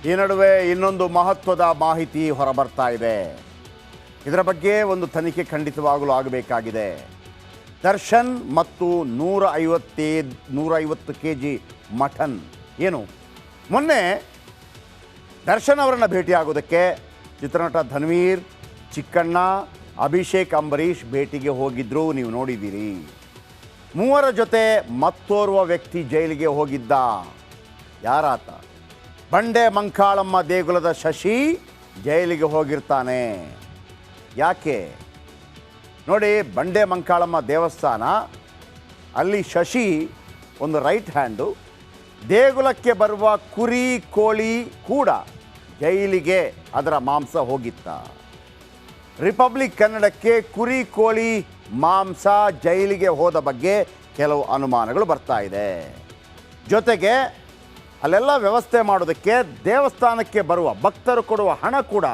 ಈ ನಡುವೆ ಇನ್ನೊಂದು ಮಹತ್ವದ ಮಾಹಿತಿ ಹೊರಬರ್ತಾ ಇದೆ. ಇದರ ಬಗ್ಗೆ ಒಂದು ತನಿಖೆ ಖಂಡಿತವಾಗಲೂ ಆಗಬೇಕಾಗಿದೆ. ದರ್ಶನ್ ಮತ್ತು 150 kg ಮಟನ್ ಏನು, ಮೊನ್ನೆ ದರ್ಶನ್ ಅವರನ್ನು ಭೇಟಿಯಾಗೋದಕ್ಕೆ ಚಿತ್ರನಟ ಧನ್ವೀರ್, ಚಿಕ್ಕಣ್ಣ, ಅಭಿಷೇಕ್, ಅಂಬರೀಷ್ ಭೇಟಿಗೆ ಹೋಗಿದ್ರು. ನೀವು ನೋಡಿದ್ದೀರಿ. ಮೂವರ ಜೊತೆ ಮತ್ತೋರ್ವ ವ್ಯಕ್ತಿ ಜೈಲಿಗೆ ಹೋಗಿದ್ದ. ಯಾರಾತ? ಬಂಡೆ ಮಂಕಾಳಮ್ಮ ದೇಗುಲದ ಶಶಿ ಜೈಲಿಗೆ ಹೋಗಿರ್ತಾನೆ. ಯಾಕೆ ನೋಡಿ, ಬಂಡೆ ಮಂಕಾಳಮ್ಮ ದೇವಸ್ಥಾನ, ಅಲ್ಲಿ ಶಶಿ ಒಂದು ರೈಟ್ ಹ್ಯಾಂಡು. ದೇಗುಲಕ್ಕೆ ಬರುವ ಕುರಿ ಕೋಳಿ ಕೂಡ ಜೈಲಿಗೆ ಅದರ ಮಾಂಸ ಹೋಗಿತ್ತ. ರಿಪಬ್ಲಿಕ್ ಕನ್ನಡಕ್ಕೆ ಕುರಿ ಕೋಳಿ ಮಾಂಸ ಜೈಲಿಗೆ ಹೋದ ಬಗ್ಗೆ ಕೆಲವು ಅನುಮಾನಗಳು ಬರ್ತಾ ಇದೆ. ಜೊತೆಗೆ ಅಲ್ಲೆಲ್ಲ ವ್ಯವಸ್ಥೆ ಮಾಡೋದಕ್ಕೆ ದೇವಸ್ಥಾನಕ್ಕೆ ಬರುವ ಭಕ್ತರು ಕೊಡುವ ಹಣ ಕೂಡ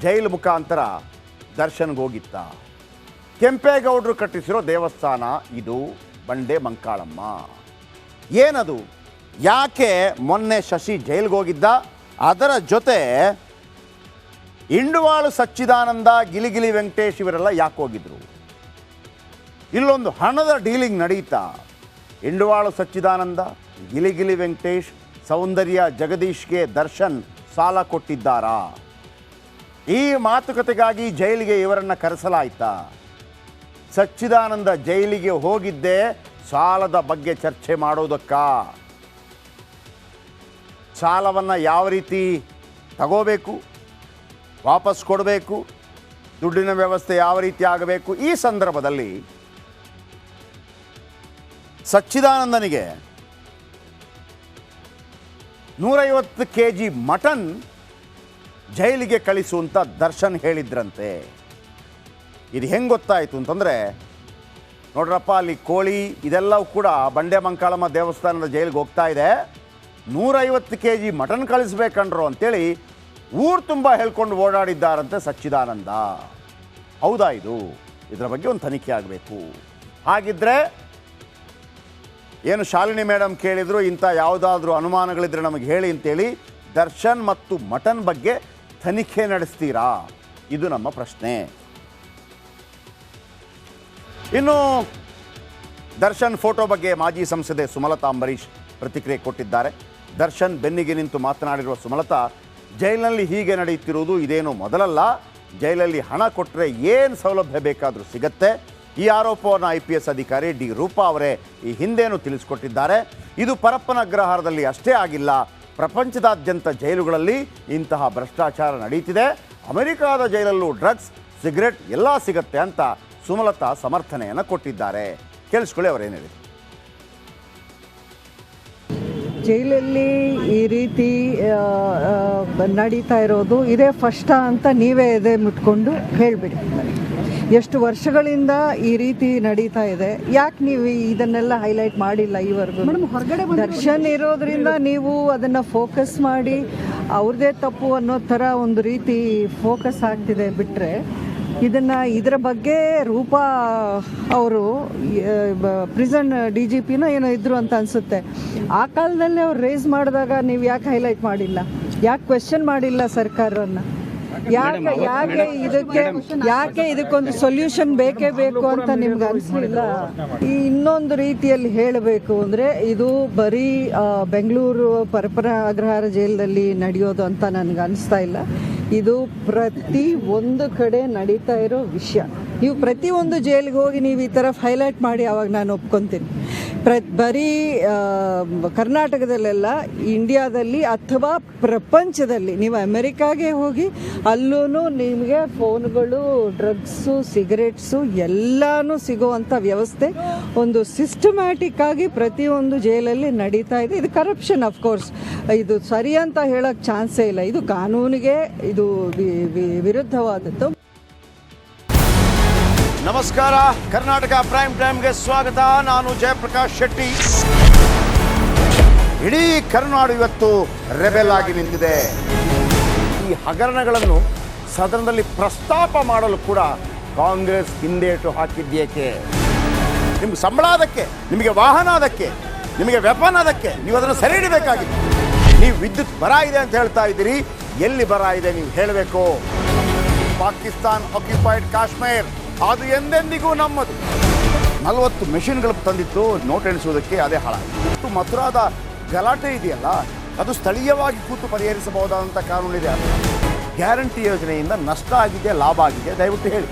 ಜೈಲು ಮುಖಾಂತರ ದರ್ಶನ್ಗೆ ಹೋಗಿತ್ತ. ಕೆಂಪೇಗೌಡರು ಕಟ್ಟಿಸಿರೋ ದೇವಸ್ಥಾನ ಇದು ಬಂಡೆ ಮಂಕಾಳಮ್ಮ. ಏನದು? ಯಾಕೆ ಮೊನ್ನೆ ಶಶಿ ಜೈಲಿಗೆ ಹೋಗಿದ್ದ? ಅದರ ಜೊತೆ ಇಂಡುವಾಳು ಸಚ್ಚಿದಾನಂದ, ಗಿಲಿಗಿಲಿ ವೆಂಕಟೇಶ್ ಇವರೆಲ್ಲ ಯಾಕೆ ಹೋಗಿದ್ರು? ಇಲ್ಲೊಂದು ಹಣದ ಡೀಲಿಂಗ್ ನಡೀತಾ. ಇಂಡುವಾಳು ಸಚ್ಚಿದಾನಂದ, ಗಿಲಿಗಿಲಿ ವೆಂಕಟೇಶ್, ಸೌಂದರ್ಯ ಜಗದೀಶ್ಗೆ ದರ್ಶನ್ ಸಾಲ ಕೊಟ್ಟಿದ್ದಾರಾ? ಈ ಮಾತುಕತೆಗಾಗಿ ಜೈಲಿಗೆ ಇವರನ್ನು ಕರೆಸಲಾಯ್ತಾ? ಸಚ್ಚಿದಾನಂದ ಜೈಲಿಗೆ ಹೋಗಿದ್ದೇ ಸಾಲದ ಬಗ್ಗೆ ಚರ್ಚೆ ಮಾಡೋದಕ್ಕಾ? ಸಾಲವನ್ನು ಯಾವ ರೀತಿ ತಗೋಬೇಕು, ವಾಪಸ್ ಕೊಡಬೇಕು, ದುಡ್ಡಿನ ವ್ಯವಸ್ಥೆ ಯಾವ ರೀತಿ ಆಗಬೇಕು? ಈ ಸಂದರ್ಭದಲ್ಲಿ ಸಚ್ಚಿದಾನಂದನಿಗೆ 150 kg ಮಟನ್ ಜೈಲಿಗೆ ಕಳಿಸುವಂತ ದರ್ಶನ್ ಹೇಳಿದ್ರಂತೆ. ಇದು ಹೆಂಗೆ ಗೊತ್ತಾಯಿತು ಅಂತಂದರೆ, ನೋಡ್ರಪ್ಪ, ಅಲ್ಲಿ ಕೋಳಿ ಇದೆಲ್ಲವೂ ಕೂಡ ಬಂಡೆ ಮಂಕಾಳಮ್ಮ ದೇವಸ್ಥಾನದ ಜೈಲಿಗೆ ಹೋಗ್ತಾ ಇದೆ, 150 kg ಮಟನ್ ಕಳಿಸ್ಬೇಕಂಡ್ರು ಅಂತೇಳಿ ಊರು ತುಂಬ ಹೇಳ್ಕೊಂಡು ಓಡಾಡಿದ್ದಾರಂತೆ ಸಚ್ಚಿದಾನಂದ. ಹೌದಾ ಇದು? ಇದರ ಬಗ್ಗೆ ಒಂದು ತನಿಖೆ ಆಗಬೇಕು. ಹಾಗಿದ್ರೆ ಏನು ಶಾಲಿನಿ ಮೇಡಮ್ ಕೇಳಿದ್ರು, ಇಂಥ ಯಾವುದಾದ್ರೂ ಅನುಮಾನಗಳಿದ್ರೆ ನಮಗೆ ಹೇಳಿ ಅಂತೇಳಿ ದರ್ಶನ್ ಮತ್ತು ಮಟನ್ ಬಗ್ಗೆ ತನಿಖೆ ನಡೆಸ್ತೀರಾ? ಇದು ನಮ್ಮ ಪ್ರಶ್ನೆ. ಇನ್ನು ದರ್ಶನ್ ಫೋಟೋ ಬಗ್ಗೆ ಮಾಜಿ ಸಂಸದೆ ಸುಮಲತಾ ಅಂಬರೀಷ್ ಪ್ರತಿಕ್ರಿಯೆ ಕೊಟ್ಟಿದ್ದಾರೆ. ದರ್ಶನ್ ಬೆನ್ನಿಗೆ ನಿಂತು ಮಾತನಾಡಿರುವ ಸುಮಲತಾ, ಜೈಲಿನಲ್ಲಿ ಹೀಗೆ ನಡೆಯುತ್ತಿರುವುದು ಇದೇನು ಮೊದಲಲ್ಲ. ಜೈಲಲ್ಲಿ ಹಣ ಕೊಟ್ಟರೆ ಏನು ಸೌಲಭ್ಯ ಬೇಕಾದರೂ ಸಿಗತ್ತೆ. ಈ ಆರೋಪವನ್ನು IPS ಅಧಿಕಾರಿ ಡಿ ರೂಪಾ ಅವರೇ ಈ ಹಿಂದೇನೂ ತಿಳಿಸಿಕೊಟ್ಟಿದ್ದಾರೆ. ಇದು ಪರಪ್ಪನ ಅಗ್ರಹಾರದಲ್ಲಿ ಅಷ್ಟೇ ಆಗಿಲ್ಲ, ಪ್ರಪಂಚದಾದ್ಯಂತ ಜೈಲುಗಳಲ್ಲಿ ಇಂತಹ ಭ್ರಷ್ಟಾಚಾರ ನಡೀತಿದೆ. ಅಮೆರಿಕಾದ ಜೈಲಲ್ಲೂ ಡ್ರಗ್ಸ್, ಸಿಗರೆಟ್ ಎಲ್ಲ ಸಿಗತ್ತೆ ಅಂತ ಸುಮಲತಾ ಸಮರ್ಥನೆಯನ್ನು ಕೊಟ್ಟಿದ್ದಾರೆ. ಕೇಳಿಸ್ಕೊಳ್ಳಿ ಅವರೇನು ಹೇಳಿದ್ರು. ಜೈಲಲ್ಲಿ ಈ ರೀತಿ ನಡೀತಾ ಇರೋದು ಇದೇ ಫಸ್ಟ್ ಅಂತ ನೀವೇ ಎದೆ ಮುಟ್ಕೊಂಡು ಹೇಳಿಬಿಡಿ. ಎಷ್ಟು ವರ್ಷಗಳಿಂದ ಈ ರೀತಿ ನಡೀತಾ ಇದೆ, ಯಾಕೆ ನೀವು ಇದನ್ನೆಲ್ಲ ಹೈಲೈಟ್ ಮಾಡಿಲ್ಲ ಈವರೆಗೂ? ದರ್ಶನ್ ಇರೋದ್ರಿಂದ ನೀವು ಅದನ್ನು ಫೋಕಸ್ ಮಾಡಿ ಅವ್ರದ್ದೇ ತಪ್ಪು ಅನ್ನೋ ಥರ ಒಂದು ರೀತಿ ಫೋಕಸ್ ಆಗ್ತಿದೆ. ಬಿಟ್ಟರೆ ಇದರ ಬಗ್ಗೆ ರೂಪಾ ಅವರು ಪ್ರಿಸನ್ DGPನ ಏನೋ ಇದ್ರು ಅಂತ ಅನಿಸುತ್ತೆ. ಆ ಕಾಲದಲ್ಲಿ ಅವ್ರು ರೇಸ್ ಮಾಡಿದಾಗ ನೀವು ಯಾಕೆ ಹೈಲೈಟ್ ಮಾಡಿಲ್ಲ? ಯಾಕೆ ಕ್ವೆಶ್ಚನ್ ಮಾಡಿಲ್ಲ ಸರ್ಕಾರವನ್ನು? ಯಾಕೆ ಇದಕ್ಕೊಂದು ಸೊಲ್ಯೂಷನ್ ಬೇಕೇ ಬೇಕು ಅಂತ ನಿಮ್ಗೆ ಅನಿಸಲಿಲ್ಲ? ಈ ಇನ್ನೊಂದು ರೀತಿಯಲ್ಲಿ ಹೇಳಬೇಕು ಅಂದರೆ, ಇದು ಬರೀ ಬೆಂಗಳೂರು ಪರಪ್ಪನ ಅಗ್ರಹಾರ ಜೈಲಲ್ಲಿ ನಡೆಯೋದು ಅಂತ ನನಗೆ ಅನಿಸ್ತಾ ಇಲ್ಲ. ಇದು ಪ್ರತಿ ಒಂದು ಕಡೆ ನಡೀತಾ ಇರೋ ವಿಷಯ. ನೀವು ಪ್ರತಿಯೊಂದು ಜೈಲಿಗೆ ಹೋಗಿ ನೀವು ಈ ಥರ ಹೈಲೈಟ್ ಮಾಡಿ ಆವಾಗ ನಾನು ಒಪ್ಕೊತೀನಿ. ಬರೀ ಕರ್ನಾಟಕದಲ್ಲೆಲ್ಲ, ಇಂಡಿಯಾದಲ್ಲಿ ಅಥವಾ ಪ್ರಪಂಚದಲ್ಲಿ ನೀವು ಅಮೆರಿಕಾಗೆ ಹೋಗಿ ಅಲ್ಲೂ ನಿಮಗೆ ಫೋನ್ಗಳು, ಡ್ರಗ್ಸು, ಸಿಗರೆಟ್ಸು ಎಲ್ಲನೂ ಸಿಗುವಂಥ ವ್ಯವಸ್ಥೆ ಒಂದು ಸಿಸ್ಟಮ್ಯಾಟಿಕ್ ಆಗಿ ಪ್ರತಿಯೊಂದು ಜೈಲಲ್ಲಿ ನಡೀತಾ ಇದೆ. ಇದು ಕರಪ್ಷನ್, ಅಫ್ಕೋರ್ಸ್. ಇದು ಸರಿ ಅಂತ ಹೇಳೋಕ್ಕೆ ಚಾನ್ಸೇ ಇಲ್ಲ. ಇದು ಕಾನೂನಿಗೆ ಇದು ವಿರುದ್ಧವಾದದ್ದು. ನಮಸ್ಕಾರ, ಕರ್ನಾಟಕ ಪ್ರೈಮ್ ಟೈಮ್ಗೆ ಸ್ವಾಗತ. ನಾನು ಜಯಪ್ರಕಾಶ್ ಶೆಟ್ಟಿ. ಇಡೀ ಕರ್ನಾಡು ಇವತ್ತು ರೆಬೆಲ್ ಆಗಿ ನಿಂತಿದೆ. ಈ ಹಗರಣಗಳನ್ನು ಸದನದಲ್ಲಿ ಪ್ರಸ್ತಾಪ ಮಾಡಲು ಕೂಡ ಕಾಂಗ್ರೆಸ್ ಹಿಂದೇಟು ಹಾಕಿದ್ದೇಕೆ? ನಿಮ್ಗೆ ಸಂಬಳ ಅದಕ್ಕೆ, ನಿಮಗೆ ವಾಹನ ಅದಕ್ಕೆ, ನಿಮಗೆ ವೆಪನ್ ಅದಕ್ಕೆ, ನೀವು ಅದನ್ನು ಸೆರೆ ಹಿಡಿಬೇಕಾಗಿತ್ತು. ನೀವು ವಿದ್ಯುತ್ ಬರ ಇದೆ ಅಂತ ಹೇಳ್ತಾ ಇದ್ದೀರಿ, ಎಲ್ಲಿ ಬರ ಇದೆ ನೀವು ಹೇಳಬೇಕು. ಪಾಕಿಸ್ತಾನ್ ಆಕ್ಯುಪೈಡ್ ಕಾಶ್ಮೀರ್ ಅದು ಎಂದೆಂದಿಗೂ ನಮ್ಮದು. 40 ಮೆಷಿನ್ಗಳು ತಂದಿತ್ತು ನೋಟ್ ಎಣಿಸುವುದಕ್ಕೆ, ಅದೇ ಹಾಳಾಯಿತು. ಮಥುರಾದ ಗಲಾಟೆ ಇದೆಯಲ್ಲ, ಅದು ಸ್ಥಳೀಯವಾಗಿ ಕೂತು ಪರಿಹರಿಸಬಹುದಾದಂಥ ಕಾನೂನಿದೆ. ಗ್ಯಾರಂಟಿ ಯೋಜನೆಯಿಂದ ನಷ್ಟ ಆಗಿದೆ, ಲಾಭ ಆಗಿದೆ, ದಯವಿಟ್ಟು ಹೇಳಿ.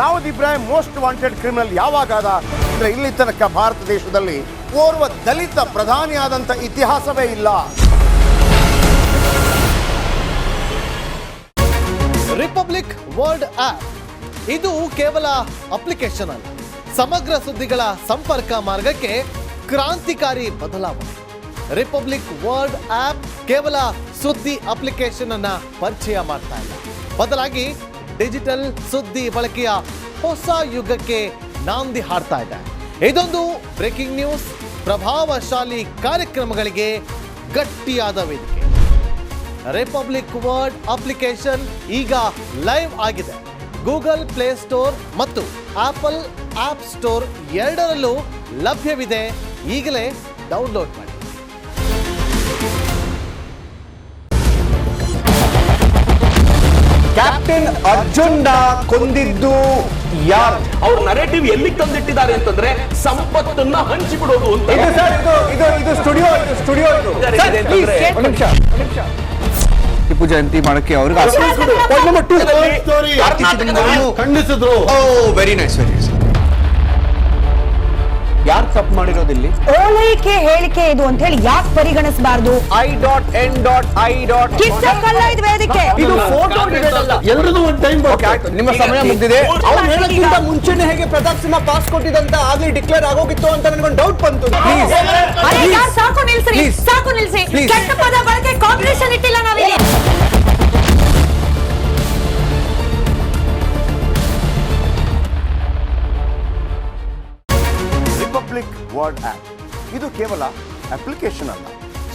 Dawood Ibrahim most wanted criminal ಯಾವಾಗಾದ ಅಂದರೆ ಇಲ್ಲಿ ತನಕ ಭಾರತ ದೇಶದಲ್ಲಿ ಓರ್ವ ದಲಿತ ಪ್ರಧಾನಿಯಾದಂಥ ಇತಿಹಾಸವೇ ಇಲ್ಲ. ರಿಪಬ್ಲಿಕ್ ವರ್ಲ್ಡ್ ಆಪ್ ಇದು ಕೇವಲ ಅಪ್ಲಿಕೇಶನ್ ಅಲ್ಲ, ಸಮಗ್ರ ಸುದ್ದಿಗಳ ಸಂಪರ್ಕ ಮಾರ್ಗಕ್ಕೆ ಕ್ರಾಂತಿಕಾರಿ ಬದಲಾವಣೆ. ರಿಪಬ್ಲಿಕ್ ವರ್ಲ್ಡ್ ಆಪ್ ಕೇವಲ ಸುದ್ದಿ ಅಪ್ಲಿಕೇಶನ್ ಅನ್ನ ಪರಿಚಯ ಮಾಡ್ತಾ ಇಲ್ಲ, ಬದಲಾಗಿ ಡಿಜಿಟಲ್ ಸುದ್ದಿ ಬಳಕೆಯ ಹೊಸ ಯುಗಕ್ಕೆ ನಾಂದಿ ಹಾಡ್ತಾ ಇದೆ. ಇದೊಂದು ಬ್ರೇಕಿಂಗ್ ನ್ಯೂಸ್, ಪ್ರಭಾವಶಾಲಿ ಕಾರ್ಯಕ್ರಮಗಳಿಗೆ ಗಟ್ಟಿಯಾದ ವೇದಿಕೆ. ರಿಪಬ್ಲಿಕ್ ವರ್ಲ್ಡ್ ಅಪ್ಲಿಕೇಶನ್ ಈಗ ಲೈವ್ ಆಗಿದೆ. ಗೂಗಲ್ ಪ್ಲೇ ಸ್ಟೋರ್ ಮತ್ತು ಆಪಲ್ ಆಪ್ ಸ್ಟೋರ್ ಎರಡರಲ್ಲೂ ಲಭ್ಯವಿದೆ. ಈಗಲೇ ಡೌನ್ಲೋಡ್ ಮಾಡಿ. ಕ್ಯಾಪ್ಟನ್ ಅರ್ಜುನ್ ಕೊಂದಿದ್ದು ಯಾರು? ಅವ್ರ ನರೇಟಿವ್ ಎಲ್ಲಿಗೆ ತಂದಿಟ್ಟಿದ್ದಾರೆ ಅಂತಂದ್ರೆ ಸಂಪತ್ತನ್ನ ಹಂಚಿಬಿಡೋದು ಅಂತ. ಇದು ಸ್ಟುಡಿಯೋ ಟಿಪ್ಪು ಜಯಂತಿ ಮಾಡಕ್ಕೆ ಅವ್ರಿಗೆ ಖಂಡಿಸಿದ್ರು. Very nice. ಯಾರು ತಪ್ಪು ಮಾಡಿರೋದಿಲ್ಲಿ? ಓಲೈಕೆ ಹೇಳಿಕೆ ಇದು ಅಂತ ಹೇಳಿ ಯಾಕೆ ಪರಿಗಣಿಸಬಾರದು? ಕಿಚ್ಚಕ್ಕಲ್ಲ ಇದು ವೇದಿಕೆ. ಇದು ಫೋಟೋ ಎಲ್ಲರದು ಒಂದು ಟೈಮ್. ನಿಮ್ಮ ಸಮಯ ಮುಗಿದಿದೆ. ಅವ್ರು ಹೇಳೋಕ್ಕಿಂತ ಮುಂಚೆನೆ ಹೇಗೆ ಪ್ರತಾಪ್ ಸಿಂಹ ಪಾಸ್ ಕೊಟ್ಟಿದಂತ ಆಗ್ಲಿ ಡಿಕ್ಲೇರ್ ಆಗೋಗಿತ್ತು ಅಂತ ನನಗೊಂದು ಡೌಟ್ ಬಂತು. ಸಾಕು ನಿಲ್ಸ್ರಿ, ಸಾಕು ನಿಲ್ಸಿ. ಕೆಟ್ಟ ಪದ ಬಳಕೆ ಕಾಂಪಿಟೇಷನ್ ಇಟ್ಟಿಲ್ಲ ನಾವಿಲ್ಲಿ. ರಿಪಬ್ಲಿಕ್ ವರ್ಲ್ಡ್ ಆ್ಯಪ್ ಇದು ಕೇವಲ ಅಪ್ಲಿಕೇಶನ್ ಅಲ್ಲ,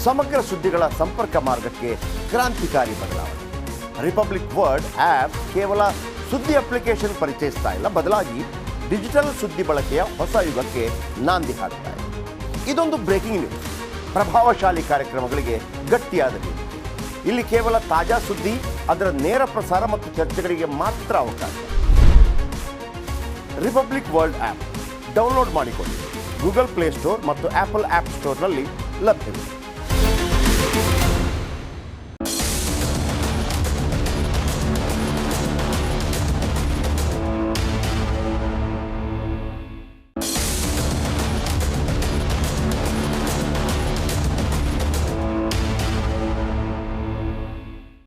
ಸಮಗ್ರ ಸುದ್ದಿಗಳ ಸಂಪರ್ಕ ಮಾರ್ಗಕ್ಕೆ ಕ್ರಾಂತಿಕಾರಿ ಬದಲಾವಣೆ. ರಿಪಬ್ಲಿಕ್ ವರ್ಲ್ಡ್ ಆ್ಯಪ್ ಕೇವಲ ಸುದ್ದಿ ಅಪ್ಲಿಕೇಶನ್ ಪರಿಚಯಿಸ್ತಾ ಇಲ್ಲ, ಬದಲಾಗಿ ಡಿಜಿಟಲ್ ಸುದ್ದಿ ಬಳಕೆಯ ಹೊಸ ಯುಗಕ್ಕೆ ನಾಂದಿ ಹಾಡ್ತಾ ಇದೆ. ಇದೊಂದು ಬ್ರೇಕಿಂಗ್ ನ್ಯೂಸ್, ಪ್ರಭಾವಶಾಲಿ ಕಾರ್ಯಕ್ರಮಗಳಿಗೆ ಗಟ್ಟಿಯಾದ ವೇದಿಕೆ. ಇಲ್ಲಿ ಕೇವಲ ತಾಜಾ ಸುದ್ದಿ, ಅದರ ನೇರ ಪ್ರಸಾರ ಮತ್ತು ಚರ್ಚೆಗಳಿಗೆ ಮಾತ್ರ ಅವಕಾಶ. ರಿಪಬ್ಲಿಕ್ ವರ್ಲ್ಡ್ ಆ್ಯಪ್ ಡೌನ್ಲೋಡ್ ಮಾಡಿಕೊಳ್ಳಿ. ಗೂಗಲ್ ಪ್ಲೇ ಸ್ಟೋರ್ ಮತ್ತು ಆಪಲ್ ಆಪ್ ಸ್ಟೋರ್ನಲ್ಲಿ ಲಭ್ಯವಿದೆ.